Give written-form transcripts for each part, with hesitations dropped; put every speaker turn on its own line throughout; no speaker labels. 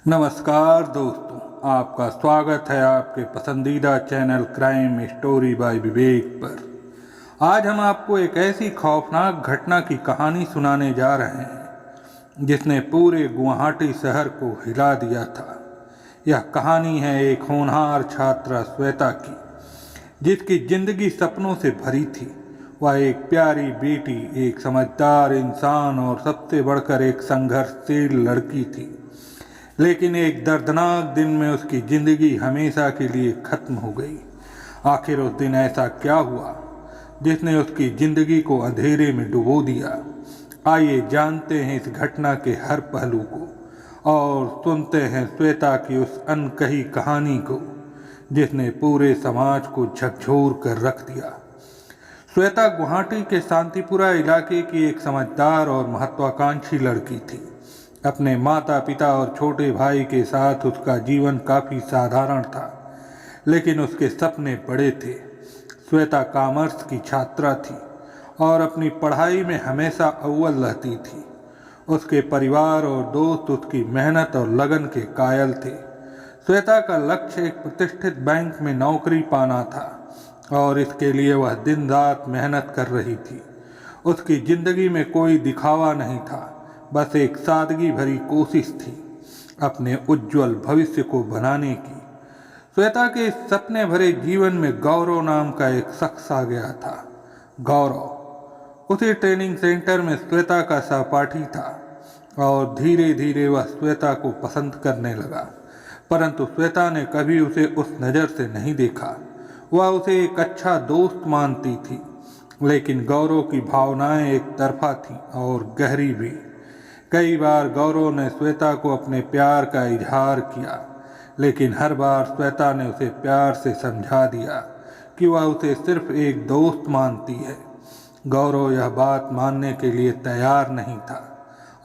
नमस्कार दोस्तों, आपका स्वागत है आपके पसंदीदा चैनल क्राइम स्टोरी बाय विवेक पर। आज हम आपको एक ऐसी खौफनाक घटना की कहानी सुनाने जा रहे हैं जिसने पूरे गुवाहाटी शहर को हिला दिया था। यह कहानी है एक होनहार छात्रा श्वेता की, जिसकी जिंदगी सपनों से भरी थी। वह एक प्यारी बेटी, एक समझदार इंसान और सबसे बढ़कर एक संघर्षशील लड़की थी। लेकिन एक दर्दनाक दिन में उसकी जिंदगी हमेशा के लिए खत्म हो गई। आखिर उस दिन ऐसा क्या हुआ जिसने उसकी जिंदगी को अंधेरे में डुबो दिया? आइए जानते हैं इस घटना के हर पहलू को और सुनते हैं श्वेता की उस अनकही कहानी को जिसने पूरे समाज को झकझोर कर रख दिया। श्वेता गुवाहाटी के शांतिपुरा इलाके की एक समझदार और महत्वाकांक्षी लड़की थी। अपने माता पिता और छोटे भाई के साथ उसका जीवन काफ़ी साधारण था, लेकिन उसके सपने बड़े थे। श्वेता कॉमर्स की छात्रा थी और अपनी पढ़ाई में हमेशा अव्वल रहती थी। उसके परिवार और दोस्त उसकी मेहनत और लगन के कायल थे। श्वेता का लक्ष्य एक प्रतिष्ठित बैंक में नौकरी पाना था और इसके लिए वह दिन रात मेहनत कर रही थी। उसकी जिंदगी में कोई दिखावा नहीं था, बस एक सादगी भरी कोशिश थी अपने उज्जवल भविष्य को बनाने की। श्वेता के इस सपने भरे जीवन में गौरव नाम का एक शख्स आ गया था। गौरव उसी ट्रेनिंग सेंटर में श्वेता का सहपाठी था और धीरे धीरे वह श्वेता को पसंद करने लगा, परंतु श्वेता ने कभी उसे उस नज़र से नहीं देखा। वह उसे एक अच्छा दोस्त मानती थी, लेकिन गौरव की भावनाएं एक तरफा थीं और गहरी भी। कई बार गौरव ने श्वेता को अपने प्यार का इजहार किया, लेकिन हर बार श्वेता ने उसे प्यार से समझा दिया कि वह उसे सिर्फ एक दोस्त मानती है। गौरव यह बात मानने के लिए तैयार नहीं था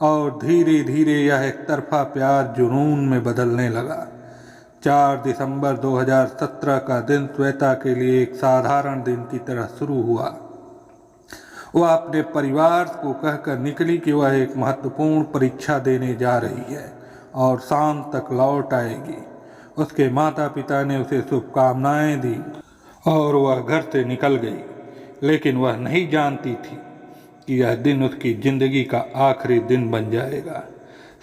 और धीरे धीरे यह एक तरफा प्यार जुनून में बदलने लगा। 4 दिसंबर 2017 का दिन श्वेता के लिए एक साधारण दिन की तरह शुरू हुआ। वह अपने परिवार को कहकर निकली कि वह एक महत्वपूर्ण परीक्षा देने जा रही है और शाम तक लौट आएगी। उसके माता पिता ने उसे शुभकामनाएं दी और वह घर से निकल गई, लेकिन वह नहीं जानती थी कि यह दिन उसकी जिंदगी का आखिरी दिन बन जाएगा।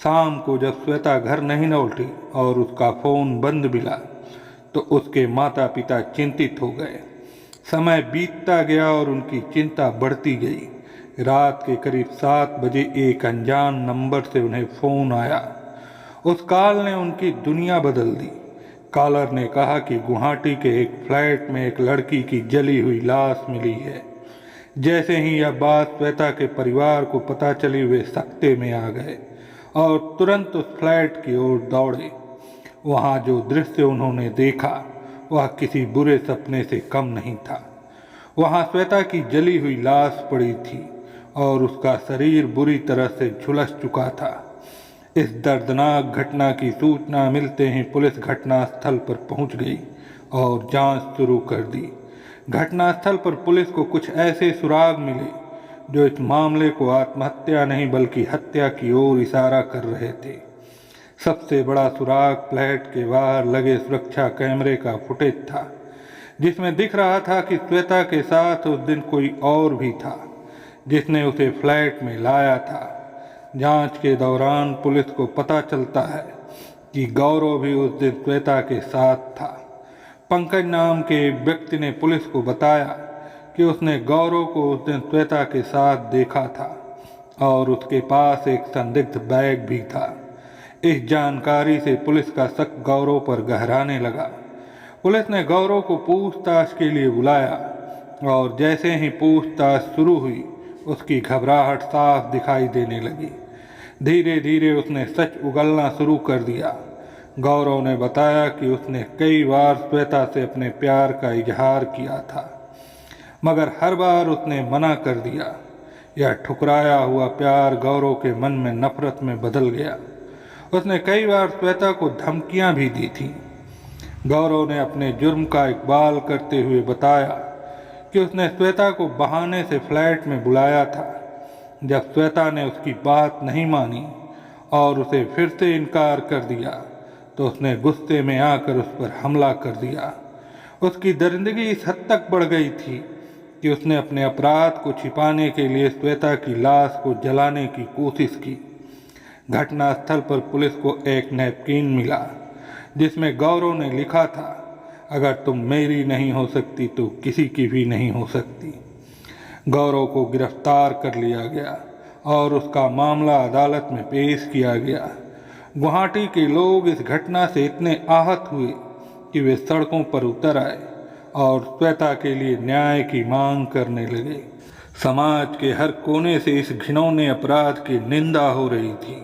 शाम को जब श्वेता घर नहीं लौटी और उसका फ़ोन बंद मिला तो उसके माता पिता चिंतित हो गए। समय बीतता गया और उनकी चिंता बढ़ती गई। रात के करीब 7 बजे एक अनजान नंबर से उन्हें फ़ोन आया। उस कॉल ने उनकी दुनिया बदल दी। कॉलर ने कहा कि गुवाहाटी के एक फ्लैट में एक लड़की की जली हुई लाश मिली है। जैसे ही यह बात श्वेता के परिवार को पता चली, वे सकते में आ गए और तुरंत उस फ्लैट की ओर दौड़े। वहाँ जो दृश्य उन्होंने देखा वह किसी बुरे सपने से कम नहीं था। वहाँ श्वेता की जली हुई लाश पड़ी थी और उसका शरीर बुरी तरह से झुलस चुका था। इस दर्दनाक घटना की सूचना मिलते ही पुलिस घटनास्थल पर पहुंच गई और जांच शुरू कर दी। घटनास्थल पर पुलिस को कुछ ऐसे सुराग मिले जो इस मामले को आत्महत्या नहीं बल्कि हत्या की ओर इशारा कर रहे थे। सबसे बड़ा सुराग फ्लैट के बाहर लगे सुरक्षा कैमरे का फुटेज था, जिसमें दिख रहा था कि श्वेता के साथ उस दिन कोई और भी था जिसने उसे फ्लैट में लाया था। जांच के दौरान पुलिस को पता चलता है कि गौरव भी उस दिन श्वेता के साथ था। पंकज नाम के व्यक्ति ने पुलिस को बताया कि उसने गौरव को उस दिन श्वेता के साथ देखा था और उसके पास एक संदिग्ध बैग भी था। इस जानकारी से पुलिस का शक गौरव पर गहराने लगा। पुलिस ने गौरव को पूछताछ के लिए बुलाया और जैसे ही पूछताछ शुरू हुई, उसकी घबराहट साफ दिखाई देने लगी। धीरे धीरे उसने सच उगलना शुरू कर दिया। गौरव ने बताया कि उसने कई बार श्वेता से अपने प्यार का इजहार किया था, मगर हर बार उसने मना कर दिया। यह ठुकराया हुआ प्यार गौरव के मन में नफरत में बदल गया। उसने कई बार श्वेता को धमकियां भी दी थीं। गौरव ने अपने जुर्म का इकबाल करते हुए बताया कि उसने श्वेता को बहाने से फ्लैट में बुलाया था। जब श्वेता ने उसकी बात नहीं मानी और उसे फिर से इनकार कर दिया तो उसने गुस्से में आकर उस पर हमला कर दिया। उसकी दरिंदगी इस हद तक बढ़ गई थी कि उसने अपने अपराध को छिपाने के लिए श्वेता की लाश को जलाने की कोशिश की। घटनास्थल पर पुलिस को एक नैपकिन मिला जिसमें गौरव ने लिखा था, अगर तुम मेरी नहीं हो सकती तो किसी की भी नहीं हो सकती। गौरव को गिरफ्तार कर लिया गया और उसका मामला अदालत में पेश किया गया। गुवाहाटी के लोग इस घटना से इतने आहत हुए कि वे सड़कों पर उतर आए और श्वेता के लिए न्याय की मांग करने लगे। समाज के हर कोने से इस घिनौने अपराध की निंदा हो रही थी।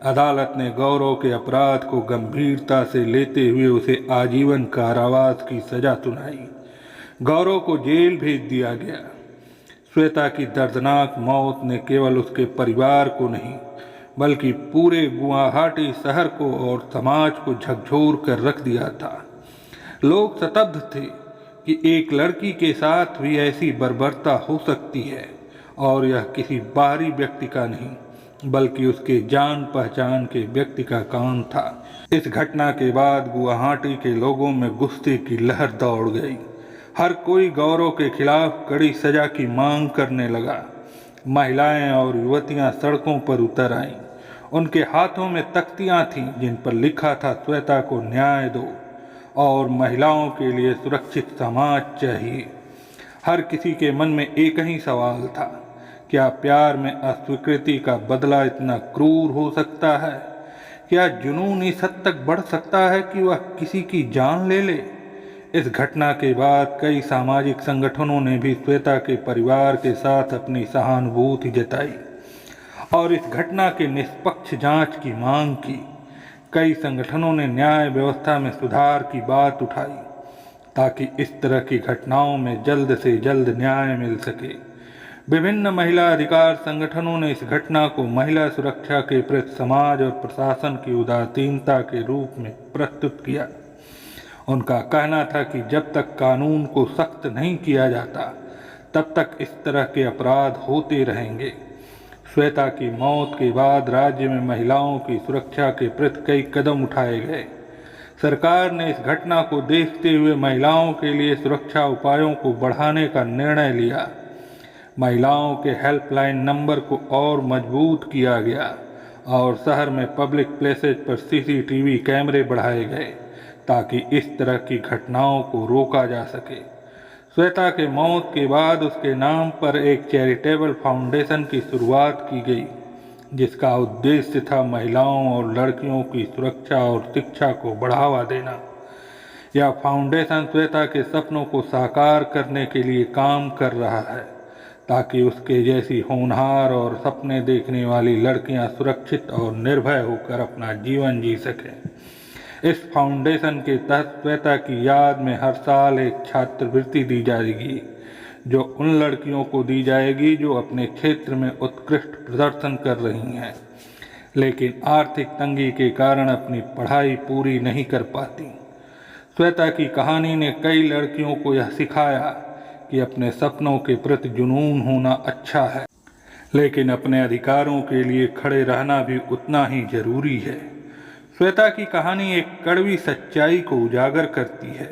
अदालत ने गौरव के अपराध को गंभीरता से लेते हुए उसे आजीवन कारावास की सजा सुनाई। गौरव को जेल भेज दिया गया। श्वेता की दर्दनाक मौत ने केवल उसके परिवार को नहीं बल्कि पूरे गुवाहाटी शहर को और समाज को झकझोर कर रख दिया था। लोग स्तब्ध थे कि एक लड़की के साथ भी ऐसी बर्बरता हो सकती है, और यह किसी बाहरी व्यक्ति का नहीं बल्कि उसके जान पहचान के व्यक्ति का काम था। इस घटना के बाद गुवाहाटी के लोगों में गुस्से की लहर दौड़ गई। हर कोई गौरव के खिलाफ कड़ी सजा की मांग करने लगा। महिलाएं और युवतियां सड़कों पर उतर आईं। उनके हाथों में तख्तियां थीं जिन पर लिखा था, श्वेता को न्याय दो और महिलाओं के लिए सुरक्षित समाज चाहिए। हर किसी के मन में एक ही सवाल था, क्या प्यार में अस्वीकृति का बदला इतना क्रूर हो सकता है? क्या जुनून इस हद तक बढ़ सकता है कि वह किसी की जान ले ले? इस घटना के बाद कई सामाजिक संगठनों ने भी श्वेता के परिवार के साथ अपनी सहानुभूति जताई और इस घटना के निष्पक्ष जांच की मांग की। कई संगठनों ने न्याय व्यवस्था में सुधार की बात उठाई ताकि इस तरह की घटनाओं में जल्द से जल्द न्याय मिल सके। विभिन्न महिला अधिकार संगठनों ने इस घटना को महिला सुरक्षा के प्रति समाज और प्रशासन की उदासीनता के रूप में प्रस्तुत किया। उनका कहना था कि जब तक कानून को सख्त नहीं किया जाता तब तक इस तरह के अपराध होते रहेंगे। श्वेता की मौत के बाद राज्य में महिलाओं की सुरक्षा के प्रति कई कदम उठाए गए। सरकार ने इस घटना को देखते हुए महिलाओं के लिए सुरक्षा उपायों को बढ़ाने का निर्णय लिया। महिलाओं के हेल्पलाइन नंबर को और मजबूत किया गया और शहर में पब्लिक प्लेसेज पर सीसीटीवी कैमरे बढ़ाए गए ताकि इस तरह की घटनाओं को रोका जा सके। श्वेता के मौत के बाद उसके नाम पर एक चैरिटेबल फाउंडेशन की शुरुआत की गई जिसका उद्देश्य था महिलाओं और लड़कियों की सुरक्षा और शिक्षा को बढ़ावा देना। यह फाउंडेशन श्वेता के सपनों को साकार करने के लिए काम कर रहा है ताकि उसके जैसी होनहार और सपने देखने वाली लड़कियां सुरक्षित और निर्भय होकर अपना जीवन जी सकें। इस फाउंडेशन के तहत श्वेता की याद में हर साल एक छात्रवृत्ति दी जाएगी जो उन लड़कियों को दी जाएगी जो अपने क्षेत्र में उत्कृष्ट प्रदर्शन कर रही हैं लेकिन आर्थिक तंगी के कारण अपनी पढ़ाई पूरी नहीं कर पाती। श्वेता की कहानी ने कई लड़कियों को यह सिखाया कि अपने सपनों के प्रति जुनून होना अच्छा है लेकिन अपने अधिकारों के लिए खड़े रहना भी उतना ही जरूरी है। श्वेता की कहानी एक कड़वी सच्चाई को उजागर करती है।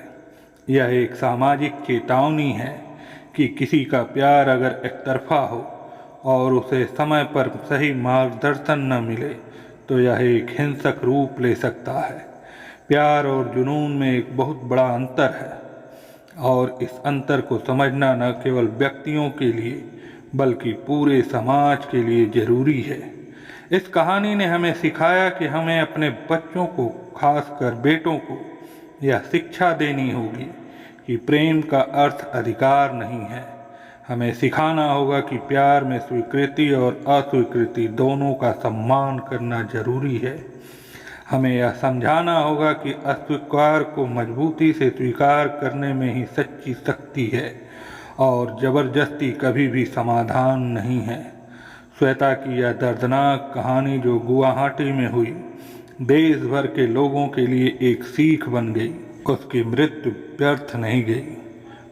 यह एक सामाजिक चेतावनी है कि किसी का प्यार अगर एकतरफा हो और उसे समय पर सही मार्गदर्शन न मिले तो यह एक हिंसक रूप ले सकता है। प्यार और जुनून में एक बहुत बड़ा अंतर है और इस अंतर को समझना न केवल व्यक्तियों के लिए बल्कि पूरे समाज के लिए जरूरी है। इस कहानी ने हमें सिखाया कि हमें अपने बच्चों को, खासकर बेटों को, यह शिक्षा देनी होगी कि प्रेम का अर्थ अधिकार नहीं है। हमें सिखाना होगा कि प्यार में स्वीकृति और अस्वीकृति दोनों का सम्मान करना जरूरी है। हमें यह समझाना होगा कि अस्वीकार को मजबूती से स्वीकार करने में ही सच्ची शक्ति है और जबरदस्ती कभी भी समाधान नहीं है। श्वेता की यह दर्दनाक कहानी जो गुवाहाटी में हुई देश भर के लोगों के लिए एक सीख बन गई। उसकी मृत्यु व्यर्थ नहीं गई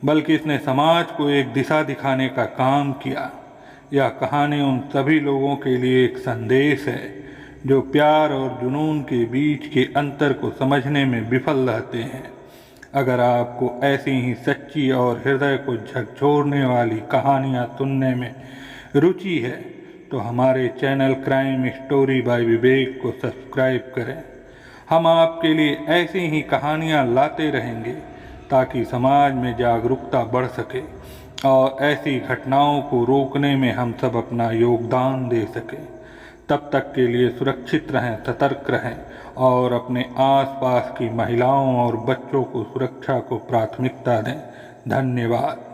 बल्कि इसने समाज को एक दिशा दिखाने का काम किया। यह कहानी उन सभी लोगों के लिए एक संदेश है जो प्यार और जुनून के बीच के अंतर को समझने में विफल रहते हैं। अगर आपको ऐसी ही सच्ची और हृदय को झकझोरने वाली कहानियाँ सुनने में रुचि है तो हमारे चैनल क्राइम स्टोरी बाय विवेक को सब्सक्राइब करें। हम आपके लिए ऐसी ही कहानियाँ लाते रहेंगे ताकि समाज में जागरूकता बढ़ सके और ऐसी घटनाओं को रोकने में हम सब अपना योगदान दे सकें। तब तक के लिए सुरक्षित रहें, सतर्क रहें और अपने आसपास की महिलाओं और बच्चों को सुरक्षा को प्राथमिकता दें। धन्यवाद।